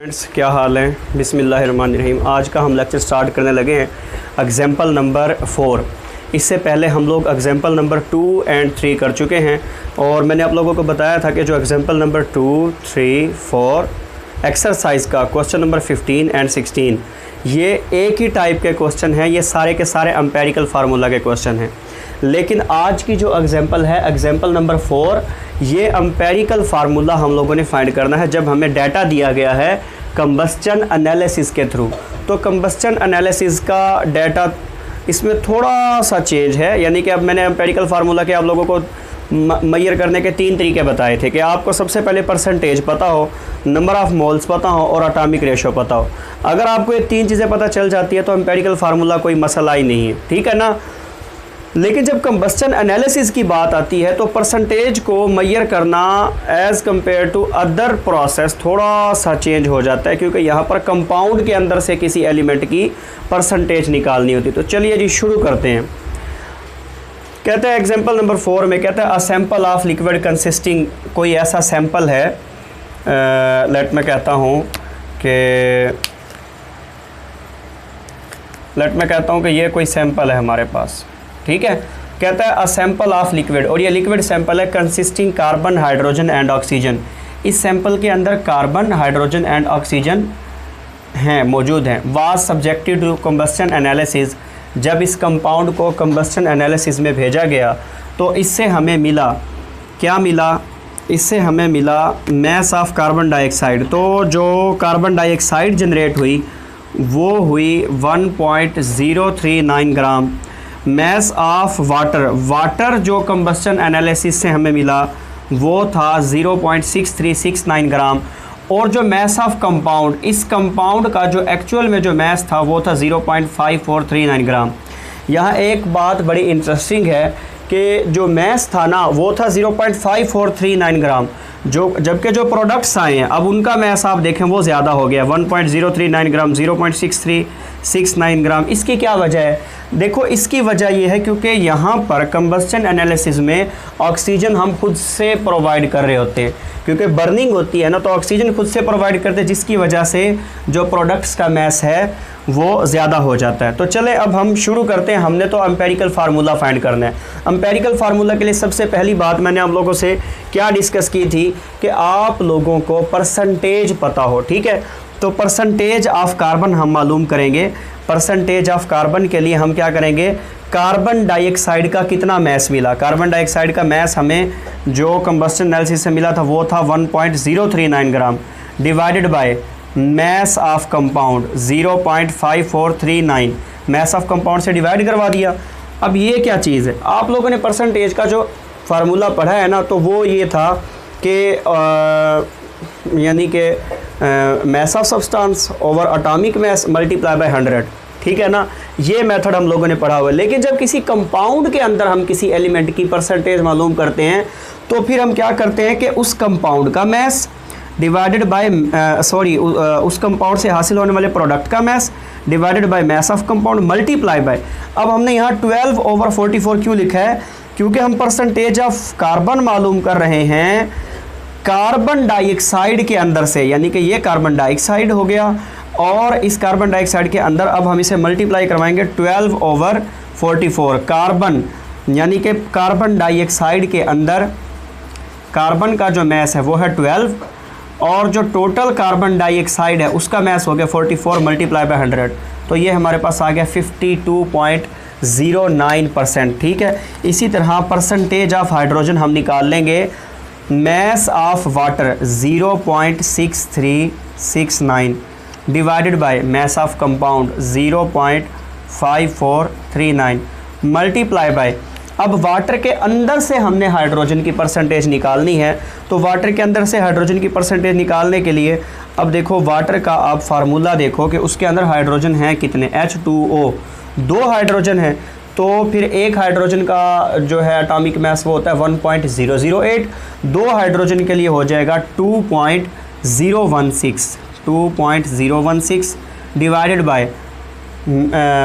Friends, क्या हाल है। बिस्मिल्लाहिर्रहमानिर्रहीम। आज का हम लेक्चर स्टार्ट करने लगे हैं एग्जाम्पल नंबर 4। इससे पहले हम लोग एग्जाम्पल नंबर 2 और 3 कर चुके हैं और मैंने आप लोगों को बताया था कि जो एग्जाम्पल नंबर 2, 3, 4 एक्सरसाइज का क्वेश्चन नंबर 15 और 16 ये एक ही टाइप के क्वेश्चन हैं। ये सारे के सारे एम्पेरिकल फार्मूला के क्वेश्चन हैं। लेकिन आज की जो एग्जाम्पल है एग्जाम्पल नंबर 4, ये एम्पेरिकल फार्मूला हम लोगों ने फाइंड करना है जब हमें डाटा दिया गया है कंबस्चन एनालिसिस के थ्रू। तो कंबस्चन एनालिसिस का डाटा इसमें थोड़ा सा चेंज है, यानी कि अब मैंने एम्पेरिकल फार्मूला के आप लोगों को मैयर करने के 3 तरीके बताए थे कि आपको सबसे पहले परसेंटेज पता हो, नंबर ऑफ़ मोल्स पता हो और एटॉमिक रेशो पता हो। अगर आपको ये 3 चीज़ें पता चल जाती है तो एम्पेरिकल फार्मूला कोई मसला ही नहीं है, ठीक है ना। लेकिन जब कंबस्चन एनालिसिस की बात आती है तो परसेंटेज को मैयर करना as compare to other process थोड़ा सा चेंज हो जाता है, क्योंकि यहाँ पर कंपाउंड के अंदर से किसी एलिमेंट की परसेंटेज निकालनी होती है। तो चलिए जी शुरू करते हैं। कहते हैं एग्जाम्पल नंबर 4 में कहते हैं a sample of liquid consisting, कोई ऐसा सैम्पल है, मैं कहता हूँ कि ये कोई सैम्पल है हमारे पास, ठीक है। कहता है अ सैम्पल ऑफ लिक्विड, और ये लिक्विड सैम्पल है consisting carbon, hydrogen and oxygen. इस सैम्पल के अंदर कार्बन, हाइड्रोजन एंड ऑक्सीजन हैं, मौजूद हैं। Was subjected to combustion analysis, जब इस कंपाउंड को कंबस्चन एनालिसिस में भेजा गया तो इससे हमें मिला, क्या मिला, इससे हमें मिला मैस ऑफ कार्बन डाइऑक्साइड। तो जो कार्बन डाइऑक्साइड जनरेट हुई वो हुई 1.039 ग्राम। मैस ऑफ वाटर जो कंबस्चन एनालिसिस से हमें मिला वो था 0.6369 ग्राम। और जो मैस ऑफ कंपाउंड, इस कंपाउंड का जो एक्चुअल में जो मैस था वो था 0.5439 ग्राम। यहाँ एक बात बड़ी इंटरेस्टिंग है कि जो मैस था ना वो था 0.5439 ग्राम, जबकि जो प्रोडक्ट्स आए हैं अब उनका मैस आप देखें वो ज़्यादा हो गया, 1.039 ग्राम, 0.6369 ग्राम। इसकी क्या वजह है? देखो, इसकी वजह ये है क्योंकि यहाँ पर कंबस्चन एनालिसिस में ऑक्सीजन हम खुद से प्रोवाइड कर रहे होते हैं, क्योंकि बर्निंग होती है ना, तो ऑक्सीजन खुद से प्रोवाइड करते हैं, जिसकी वजह से जो प्रोडक्ट्स का मैस है वो ज़्यादा हो जाता है। तो चले अब हम शुरू करते हैं। हमने तो एम्पेरिकल फार्मूला फाइंड करना है। एम्पेरिकल फार्मूला के लिए सबसे पहली बात मैंने आप लोगों से क्या डिस्कस की थी कि आप लोगों को परसेंटेज पता हो, ठीक है। तो परसेंटेज ऑफ कार्बन हम मालूम करेंगे। परसेंटेज ऑफ कार्बन के लिए हम क्या करेंगे, कार्बन डाइऑक्साइड का कितना मैस मिला। कार्बन डाइऑक्साइड का मैस हमें जो कंबस्चन एनालिसिस से मिला था वो था 1.039 gram, divided by mass of compound 0.5439। Mass of compound से डिवाइड करवा दिया। अब ये क्या चीज़ है, आप लोगों ने परसेंटेज का जो फार्मूला पढ़ा है ना, तो वो ये था कि यानी कि mass of substance over atomic mass multiply by 100, ठीक है ना। ये मेथड हम लोगों ने पढ़ा हुआ है। लेकिन जब किसी कंपाउंड के अंदर हम किसी एलिमेंट की परसेंटेज मालूम करते हैं तो फिर हम क्या करते हैं कि उस कंपाउंड का मैस डिवाइडेड बाय उस कंपाउंड से हासिल होने वाले प्रोडक्ट का mess divided by mass of compound multiply by. अब हमने यहाँ 12/44 क्यों लिखा है? क्योंकि हम परसेंटेज ऑफ कार्बन मालूम कर रहे हैं कार्बन डाइऑक्साइड के अंदर से, यानी कि ये कार्बन डाइऑक्साइड हो गया और इस कार्बन डाइऑक्साइड के अंदर अब हम इसे मल्टीप्लाई करवाएंगे 12/44। कार्बन यानी कि कार्बन डाइऑक्साइड के अंदर कार्बन का जो मैस है वो है 12 और जो टोटल कार्बन डाइऑक्साइड है उसका मैस हो गया 44 मल्टीप्लाई बाय 100। तो ये हमारे पास आ गया 52.09%, ठीक है। इसी तरह परसेंटेज ऑफ हाइड्रोजन हम निकाल लेंगे। Mass of water 0.6369 divided by mass of compound 0.5439 multiply by. अब वाटर के अंदर से हमने हाइड्रोजन की परसेंटेज निकालनी है, तो वाटर के अंदर से हाइड्रोजन की परसेंटेज निकालने के लिए अब देखो वाटर का आप फार्मूला देखो कि उसके अंदर हाइड्रोजन हैं कितने, H2O, 2 हाइड्रोजन है। तो फिर एक हाइड्रोजन का जो है एटॉमिक मैस वो होता है 1.008, 2 हाइड्रोजन के लिए हो जाएगा 2.016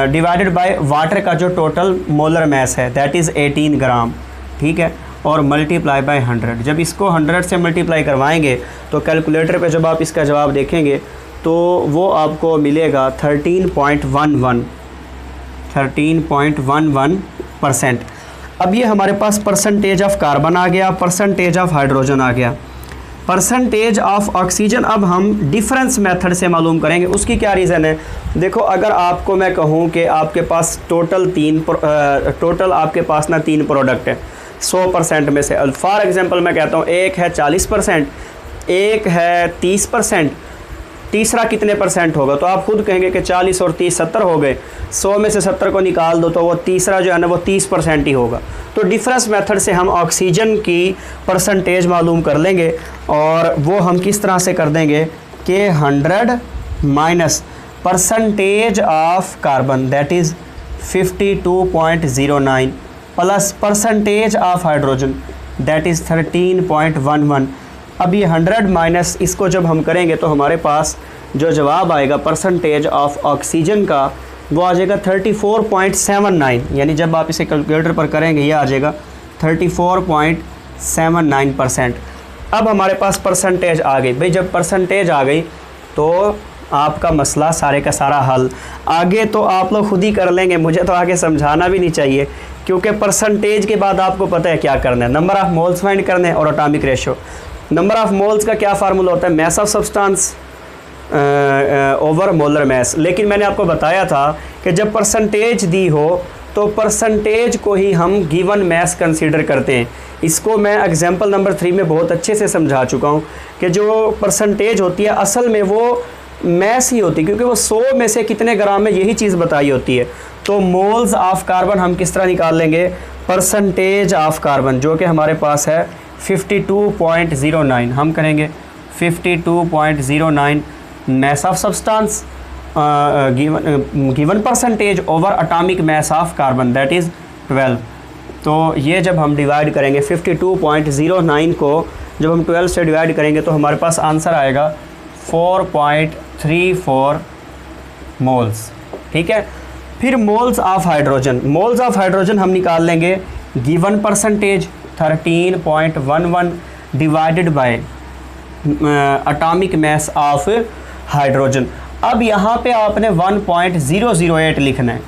डिवाइडेड बाय वाटर का जो टोटल मोलर मैस है दैट इज़ 18 ग्राम, ठीक है। और मल्टीप्लाई बाय 100। जब इसको 100 से मल्टीप्लाई करवाएंगे तो कैलकुलेटर पे जब आप इसका जवाब देखेंगे तो वो आपको मिलेगा 13.11%। अब ये हमारे पास परसेंटेज ऑफ कार्बन आ गया, परसेंटेज ऑफ हाइड्रोजन आ गया, परसेंटेज ऑफ ऑक्सीजन अब हम डिफरेंस मेथड से मालूम करेंगे। उसकी क्या रीज़न है? देखो, अगर आपको मैं कहूँ कि आपके पास टोटल आपके पास ना 3 प्रोडक्ट है 100% में से, फॉर एग्जांपल मैं कहता हूँ एक है 40%, एक है 30%, तीसरा कितने परसेंट होगा? तो आप खुद कहेंगे कि 40 और 30 70 हो गए, 100 में से 70 को निकाल दो तो वो तीसरा जो है ना वो 30% ही होगा। तो डिफरेंस मेथड से हम ऑक्सीजन की परसेंटेज मालूम कर लेंगे, और वो हम किस तरह से कर देंगे कि 100 minus percentage of carbon that is 52.09 plus percentage of hydrogen that is 13.11। अब ये 100 माइनस इसको जब हम करेंगे तो हमारे पास जो जवाब आएगा परसेंटेज ऑफ ऑक्सीजन का वो आ जाएगा 34.79, यानी जब आप इसे कैलकुलेटर पर करेंगे ये आ जाएगा 34.79%। अब हमारे पास परसेंटेज आ गई भाई, जब परसेंटेज आ गई तो आपका मसला सारे का सारा हल। आगे तो आप लोग खुद ही कर लेंगे, मुझे तो आगे समझाना भी नहीं चाहिए, क्योंकि परसेंटेज के बाद आपको पता है क्या करना है, नंबर ऑफ़ मोल्स फाइंड करने हैं और atomic ratio. Number of moles का क्या फार्मूला होता है? Mass of substance over molar mass. लेकिन मैंने आपको बताया था कि जब परसेंटेज दी हो तो परसेंटेज को ही हम गिवन मैस कंसीडर करते हैं। इसको मैं एग्जांपल नंबर 3 में बहुत अच्छे से समझा चुका हूँ कि जो परसेंटेज होती है असल में वो मैस ही होती है, क्योंकि वो 100 में से कितने ग्राम में यही चीज़ बताई होती है। तो मोल्स ऑफ कार्बन हम किस तरह निकाल लेंगे? परसेंटेज ऑफ कार्बन जो कि हमारे पास है 52.09, हम करेंगे 52.09 mass of substance given percentage over atomic mass of carbon that is 12। तो ये जब हम डिवाइड करेंगे 52.09 को जब हम 12 से डिवाइड करेंगे तो हमारे पास आंसर आएगा 4.34 मोल्स। ठीक है, फिर moles of hydrogen, moles of hydrogen हम निकाल लेंगे given percentage 13.11 divided by atomic mass of hydrogen. अब यहाँ पे आपने 1.008 लिखना है,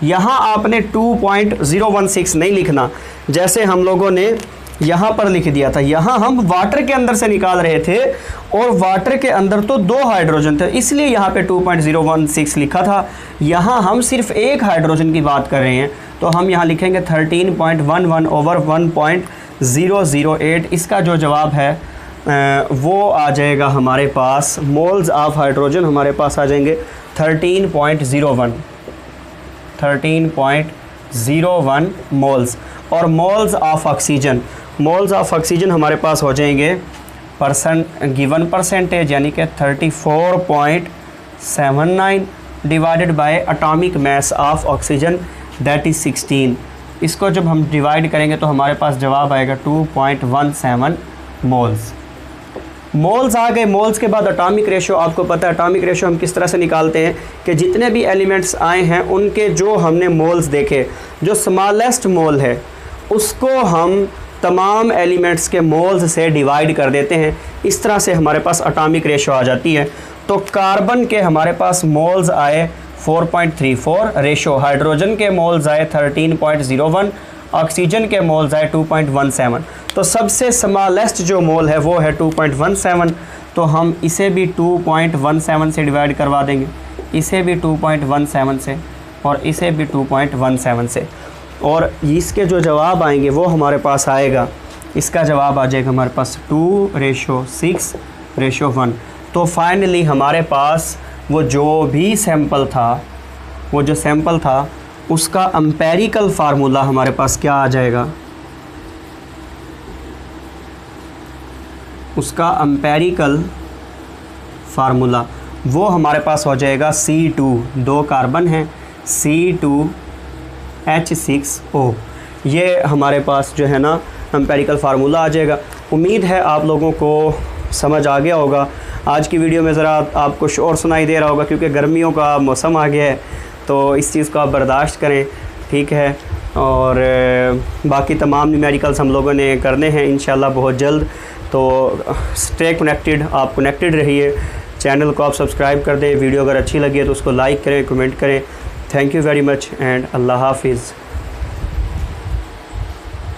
यहाँ आपने 2.016 नहीं लिखना जैसे हम लोगों ने यहाँ पर लिख दिया था। यहाँ हम वाटर के अंदर से निकाल रहे थे और वाटर के अंदर तो 2 हाइड्रोजन थे, इसलिए यहाँ पे 2.016 लिखा था। यहाँ हम सिर्फ एक हाइड्रोजन की बात कर रहे हैं तो हम यहाँ लिखेंगे 13.11 ओवर 1.008। इसका जो जवाब है वो आ जाएगा हमारे पास, मोल्स ऑफ हाइड्रोजन हमारे पास आ जाएंगे 13.01 मोल्स। और moles of oxygen, moles of oxygen हमारे पास हो जाएंगे गिवन परसेंटेज यानी कि 34.79 divided by atomic mass of oxygen that is 16। इसको जब हम डिवाइड करेंगे तो हमारे पास जवाब आएगा 2.17 मोल्स। मोल्स आ गए। मोल्स के बाद एटॉमिक रेशो, आपको पता है एटॉमिक रेशो हम किस तरह से निकालते हैं कि जितने भी एलिमेंट्स आए हैं उनके जो हमने मोल्स देखे, जो स्मॉलेस्ट मोल है उसको हम तमाम एलिमेंट्स के मोल्स से डिवाइड कर देते हैं। इस तरह से हमारे पास एटॉमिक रेशो आ जाती है। तो कार्बन के हमारे पास मोल्स आए 4.34 रेशो, हाइड्रोजन के मोल्स आए 13.01, ऑक्सीजन के मोल्स आए 2.17। तो सबसे स्मॉलेस्ट जो मोल है वो है 2.17, तो हम इसे भी 2.17 से डिवाइड करवा देंगे, इसे भी 2.17 से और इसे भी 2.17 से, और इसके जो जवाब आएंगे वो हमारे पास आएगा, इसका जवाब आ जाएगा हमारे पास 2:6:1। तो फाइनली हमारे पास वो जो भी सैंपल था, वो जो सैंपल था उसका एम्पेरिकल फार्मूला हमारे पास क्या आ जाएगा, उसका एम्पेरिकल फार्मूला वो हमारे पास हो जाएगा C2, 2 कार्बन हैं, C2H6O। ये हमारे पास जो है ना एम्पेरिकल फार्मूला आ जाएगा। उम्मीद है आप लोगों को समझ आ गया होगा। आज की वीडियो में ज़रा आपको शोर सुनाई दे रहा होगा क्योंकि गर्मियों का मौसम आ गया है, तो इस चीज़ को आप बर्दाश्त करें, ठीक है। और बाकी तमाम न्यूमेरिकल्स हम लोगों ने करने हैं इंशाल्लाह बहुत जल्द। तो स्टे कनेक्टेड, आप कनेक्टेड रहिए। चैनल को आप सब्सक्राइब कर दें। वीडियो अगर अच्छी लगी है तो उसको लाइक करें, कमेंट करें। Thank you very much and अल्लाह हाफिज़।